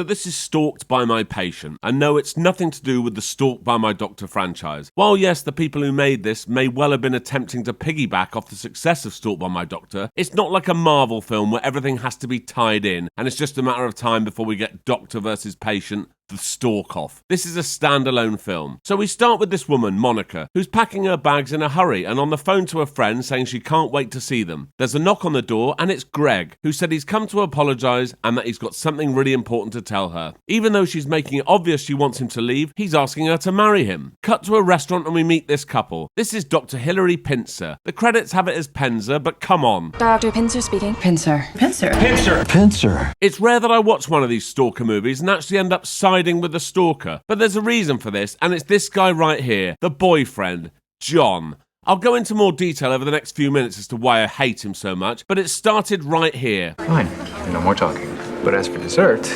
So this is Stalked by My Patient, and no, it's nothing to do with the Stalked by My Doctor franchise. While yes, the people who made this may well have been attempting to piggyback off the success of Stalked by My Doctor, it's not like a Marvel film where everything has to be tied in, and it's just a matter of time before we get Doctor versus Patient, the stalk-off. This is a standalone film. So we start with this woman, Monica, who's packing her bags in a hurry and on the phone to a friend saying she can't wait to see them. There's a knock on the door and it's Greg, who said he's come to apologise and that he's got something really important to tell her. Even though she's making it obvious she wants him to leave, he's asking her to marry him. Cut to a restaurant and we meet this couple. This is Dr. Hilary Pincer. The credits have it as Penzer, but come on. Dr. Pincer speaking. Pincer. It's rare that I watch one of these stalker movies and actually end up siding with the stalker, but there's a reason for this, and it's this guy right here, the boyfriend, John. I'll go into more detail over the next few minutes as to why I hate him so much, but it started right here. Fine, no more talking. But as for dessert...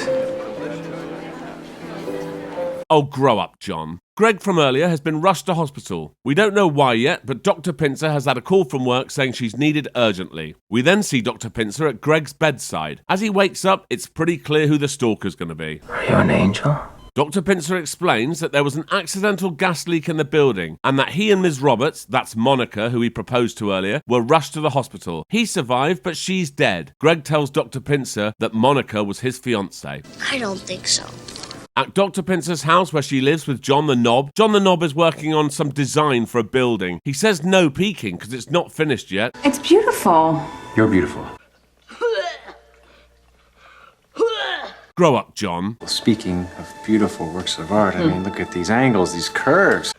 Oh, grow up, John. Greg from earlier has been rushed to hospital. We don't know why yet, but Dr. Pincer has had a call from work saying she's needed urgently. We then see Dr. Pincer at Greg's bedside. As he wakes up, it's pretty clear who the stalker's going to be. Are you an angel? Dr. Pincer explains that there was an accidental gas leak in the building and that he and Ms. Roberts, that's Monica, who he proposed to earlier, were rushed to the hospital. He survived, but she's dead. Greg tells Dr. Pincer that Monica was his fiancée. I don't think so. At Dr. Pincer's house where she lives with John the Knob, John the Knob is working on some design for a building. He says no peeking because it's not finished yet. It's beautiful. You're beautiful. Grow up, John. Well, speaking of beautiful works of art, I mean, look at these angles, these curves.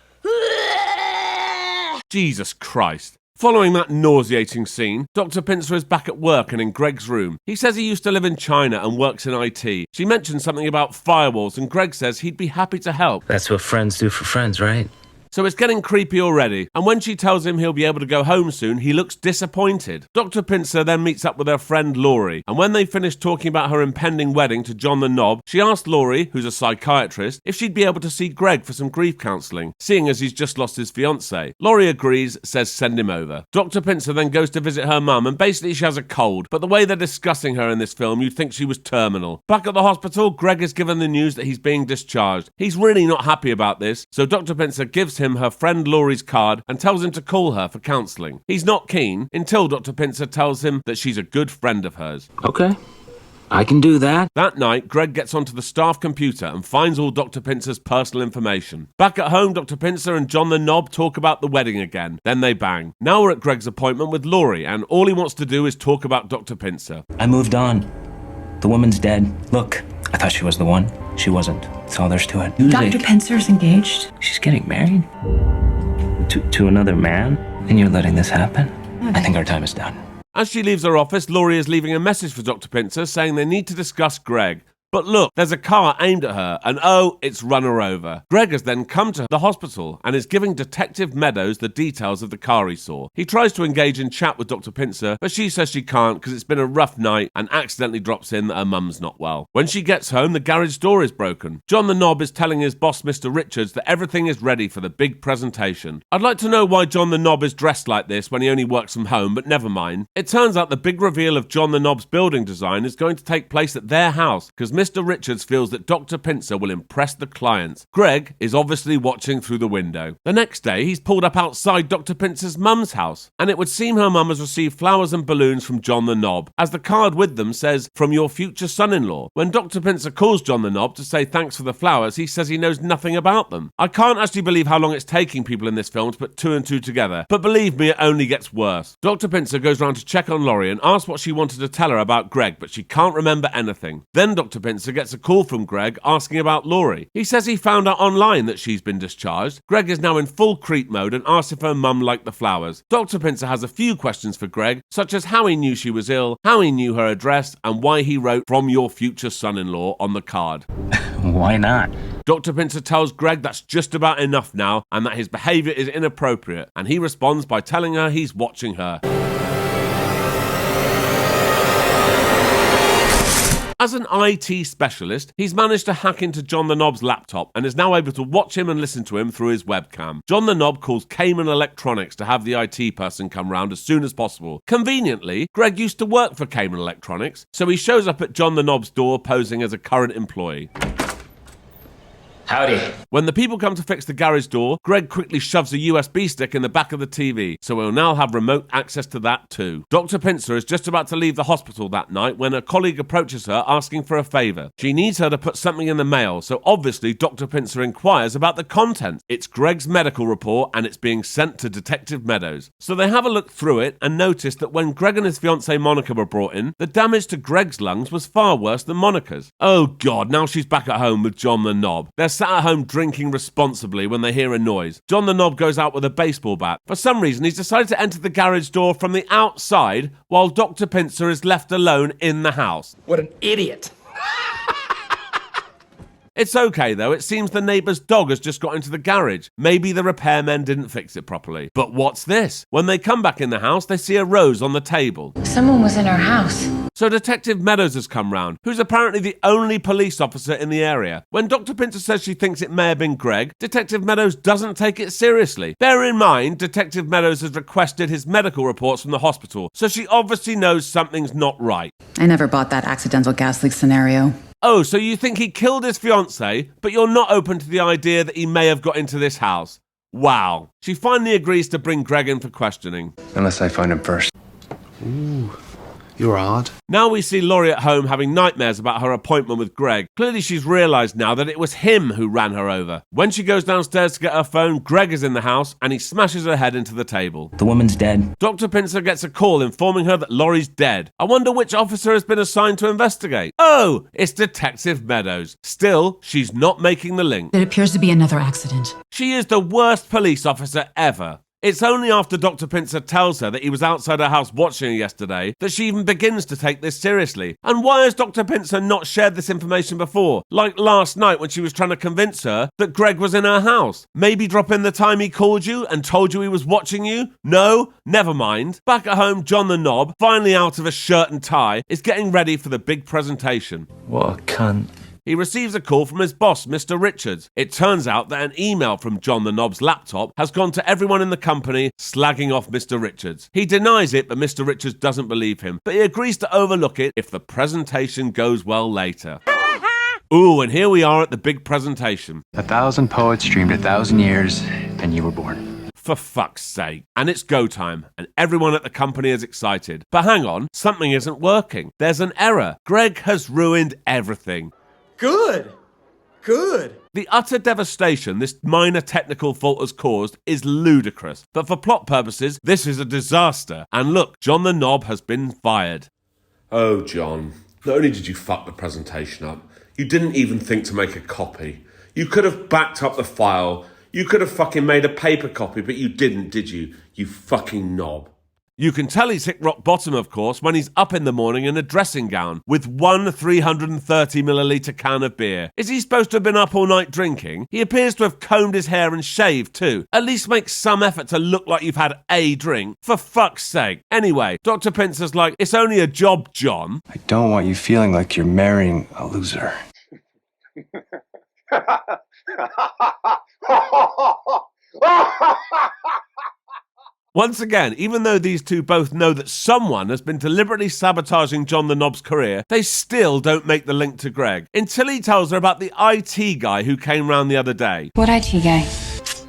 Jesus Christ. Following that nauseating scene, Dr. Pincer is back at work and in Greg's room. He says he used to live in China and works in IT. She mentions something about firewalls and Greg says he'd be happy to help. That's what friends do for friends, right? So it's getting creepy already, and when she tells him he'll be able to go home soon, he looks disappointed. Dr. Pincer then meets up with her friend Laurie, and when they finish talking about her impending wedding to John the Knob, she asks Laurie, who's a psychiatrist, if she'd be able to see Greg for some grief counselling, seeing as he's just lost his fiancée. Laurie agrees, says send him over. Dr. Pincer then goes to visit her mum, and basically she has a cold, but the way they're discussing her in this film, you'd think she was terminal. Back at the hospital, Greg is given the news that he's being discharged. He's really not happy about this, so Dr. Pincer gives him her friend Laurie's card and tells him to call her for counselling. He's not keen until Dr. Pincer tells him that she's a good friend of hers. Okay, I can do that. That night, Greg gets onto the staff computer and finds all Dr. Pincer's personal information. Back at home, Dr. Pincer and John the Knob talk about the wedding again. Then they bang. Now we're at Greg's appointment with Laurie, and all he wants to do is talk about Dr. Pincer. I moved on. The woman's dead. Look, I thought she was the one. She wasn't. That's all there's to it. Dr. Pincer's engaged. She's getting married? To another man? And you're letting this happen? I think our time is done. As she leaves her office, Laurie is leaving a message for Dr. Pincer saying they need to discuss Greg. But look, there's a car aimed at her, and oh, it's run her over. Greg has then come to the hospital and is giving Detective Meadows the details of the car he saw. He tries to engage in chat with Dr. Pincer, but she says she can't because it's been a rough night and accidentally drops in that her mum's not well. When she gets home, the garage door is broken. John the Knob is telling his boss, Mr. Richards, that everything is ready for the big presentation. I'd like to know why John the Knob is dressed like this when he only works from home, but never mind. It turns out the big reveal of John the Knob's building design is going to take place at their house because Mr. Richards feels that Dr. Pincer will impress the clients. Greg is obviously watching through the window. The next day, he's pulled up outside Dr. Pincer's mum's house, and it would seem her mum has received flowers and balloons from John the Knob, as the card with them says, from your future son-in-law. When Dr. Pincer calls John the Knob to say thanks for the flowers, he says he knows nothing about them. I can't actually believe how long it's taking people in this film to put two and two together, but believe me, it only gets worse. Dr. Pincer goes round to check on Laurie and asks what she wanted to tell her about Greg, but she can't remember anything. Then Dr. Pincer gets a call from Greg asking about Laurie. He says he found out online that she's been discharged. Greg is now in full creep mode and asks if her mum liked the flowers. Dr. Pincer has a few questions for Greg, such as how he knew she was ill, how he knew her address, and why he wrote from your future son-in-law on the card. Why not? Dr. Pincer tells Greg that's just about enough now and that his behaviour is inappropriate, and he responds by telling her he's watching her. As an IT specialist, he's managed to hack into John the Knob's laptop and is now able to watch him and listen to him through his webcam. John the Knob calls Cayman Electronics to have the IT person come round as soon as possible. Conveniently, Greg used to work for Cayman Electronics, so he shows up at John the Knob's door posing as a current employee. Howdy. When the people come to fix the garage door, Greg quickly shoves a USB stick in the back of the TV, so we'll now have remote access to that too. Dr. Pincer is just about to leave the hospital that night when a colleague approaches her asking for a favour. She needs her to put something in the mail, so obviously Dr. Pincer inquires about the content. It's Greg's medical report and it's being sent to Detective Meadows. So they have a look through it and notice that when Greg and his fiancée Monica were brought in, the damage to Greg's lungs was far worse than Monica's. Oh God, now she's back at home with John the Knob. They're sat at home drinking responsibly when they hear a noise. John the Knob goes out with a baseball bat. For some reason, he's decided to enter the garage door from the outside while Dr. Pincer is left alone in the house. What an idiot. It's okay though, it seems the neighbour's dog has just got into the garage. Maybe the repairmen didn't fix it properly. But what's this? When they come back in the house, they see a rose on the table. Someone was in our house. So Detective Meadows has come round, who's apparently the only police officer in the area. When Dr. Pincer says she thinks it may have been Greg, Detective Meadows doesn't take it seriously. Bear in mind, Detective Meadows has requested his medical reports from the hospital, so she obviously knows something's not right. I never bought that accidental gas leak scenario. Oh, so you think he killed his fiancée, but you're not open to the idea that he may have got into this house? Wow. She finally agrees to bring Greg in for questioning. Unless I find him first. Ooh, you're odd. Now we see Laurie at home having nightmares about her appointment with Greg. Clearly she's realised now that it was him who ran her over. When she goes downstairs to get her phone, Greg is in the house and he smashes her head into the table. The woman's dead. Dr. Pincer gets a call informing her that Laurie's dead. I wonder which officer has been assigned to investigate. Oh, it's Detective Meadows. Still, she's not making the link. It appears to be another accident. She is the worst police officer ever. It's only after Dr. Pincer tells her that he was outside her house watching her yesterday that she even begins to take this seriously. And why has Dr. Pincer not shared this information before? Like last night when she was trying to convince her that Greg was in her house. Maybe drop in the time he called you and told you he was watching you? No? Never mind. Back at home, John the Knob, finally out of a shirt and tie, is getting ready for the big presentation. What a cunt. He receives a call from his boss, Mr. Richards. It turns out that an email from John the Knob's laptop has gone to everyone in the company slagging off Mr. Richards. He denies it, but Mr. Richards doesn't believe him. But he agrees to overlook it if the presentation goes well later. Ooh, and here we are at the big presentation. 1,000 poets dreamed 1,000 years, and you were born. For fuck's sake. And it's go time, and everyone at the company is excited. But hang on, something isn't working. There's an error. Greg has ruined everything. Good. The utter devastation this minor technical fault has caused is ludicrous, but for plot purposes, this is a disaster. And look, John the Knob has been fired. Oh, John, not only did you fuck the presentation up, you didn't even think to make a copy. You could have backed up the file. You could have fucking made a paper copy, but you didn't, did you? You fucking knob. You can tell he's hit rock bottom, of course, when he's up in the morning in a dressing gown with one 330ml can of beer. Is he supposed to have been up all night drinking? He appears to have combed his hair and shaved too. At least make some effort to look like you've had a drink. For fuck's sake. Anyway, Dr. Pincer's like, it's only a job, John. I don't want you feeling like you're marrying a loser. Once again, even though these two both know that someone has been deliberately sabotaging John the Knob's career, they still don't make the link to Greg, until he tells her about the IT guy who came round the other day. What IT guy?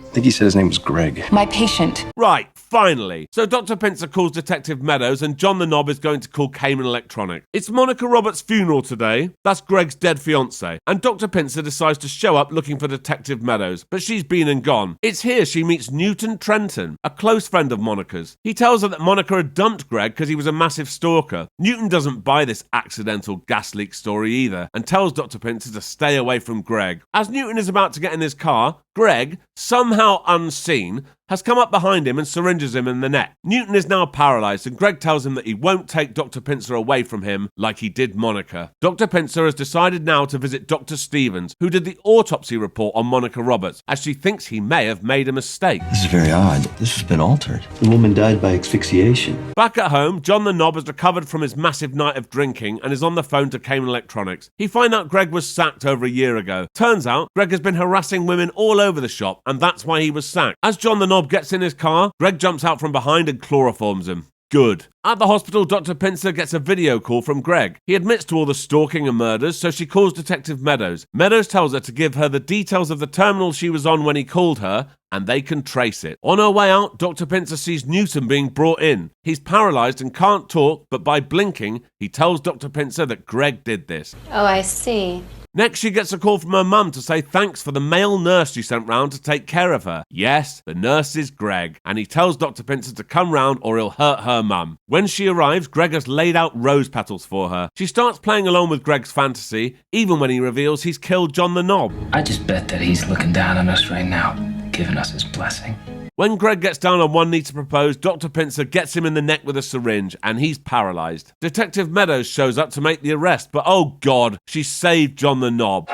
I think he said his name was Greg. My patient. Right, finally. So Dr. Pincer calls Detective Meadows and John the Knob is going to call Cayman Electronic. It's Monica Roberts' funeral today. That's Greg's dead fiancée. And Dr. Pincer decides to show up looking for Detective Meadows, but she's been and gone. It's here she meets Newton Trenton, a close friend of Monica's. He tells her that Monica had dumped Greg because he was a massive stalker. Newton doesn't buy this accidental gas leak story either and tells Dr. Pincer to stay away from Greg. As Newton is about to get in his car, Greg, somehow unseen, has come up behind him and syringes him in the neck. Newton is now paralyzed, and Greg tells him that he won't take Dr. Pincer away from him like he did Monica. Dr. Pincer has decided now to visit Dr. Stevens, who did the autopsy report on Monica Roberts, as she thinks he may have made a mistake. This is very odd. This has been altered. The woman died by asphyxiation. Back at home, John the Knob has recovered from his massive night of drinking and is on the phone to Cayman Electronics. He finds out Greg was sacked over a year ago. Turns out, Greg has been harassing women all over the shop, and that's why he was sacked. As John the Knob gets in his car, Greg jumps out from behind and chloroforms him. Good. At the hospital, Dr. Pincer gets a video call from Greg. He admits to all the stalking and murders, so she calls Detective Meadows. Meadows tells her to give her the details of the terminal she was on when he called her, and they can trace it. On her way out, Dr. Pincer sees Newton being brought in. He's paralyzed and can't talk, but by blinking, he tells Dr. Pincer that Greg did this. Oh, I see. Next, she gets a call from her mum to say thanks for the male nurse she sent round to take care of her. Yes, the nurse is Greg, and he tells Dr. Pincer to come round or he'll hurt her mum. When she arrives, Greg has laid out rose petals for her. She starts playing along with Greg's fantasy, even when he reveals he's killed John the Knob. I just bet that he's looking down on us right now, giving us his blessing. When Greg gets down on one knee to propose, Dr. Pincer gets him in the neck with a syringe, and he's paralyzed. Detective Meadows shows up to make the arrest, but oh god, she saved John the Knob.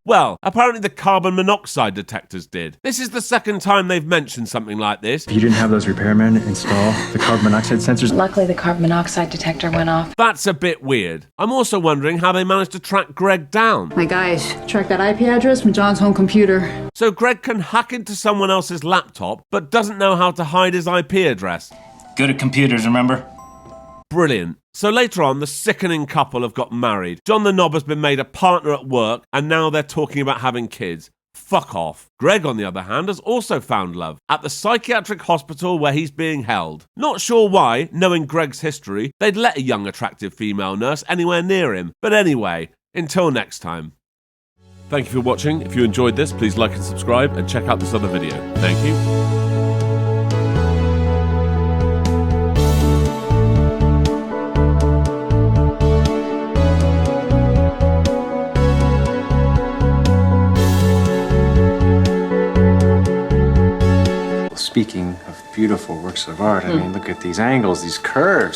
Well, apparently the carbon monoxide detectors did. This is the second time they've mentioned something like this. If you didn't have those repairmen install the carbon monoxide sensors, Luckily, the carbon monoxide detector went off. That's a bit weird. I'm also wondering how they managed to track Greg down. My guys tracked that IP address from John's home computer. So Greg can hack into someone else's laptop, but doesn't know how to hide his IP address. Good at computers, remember? Brilliant. So later on, the sickening couple have got married. John the Knob has been made a partner at work, and now they're talking about having kids. Fuck off. Greg, on the other hand, has also found love at the psychiatric hospital where he's being held. Not sure why, knowing Greg's history, they'd let a young, attractive female nurse anywhere near him. But anyway, until next time. Thank you for watching. If you enjoyed this, please like and subscribe, and check out this other video. Thank you. speaking of beautiful works of art, I mean, look at these angles, these curves.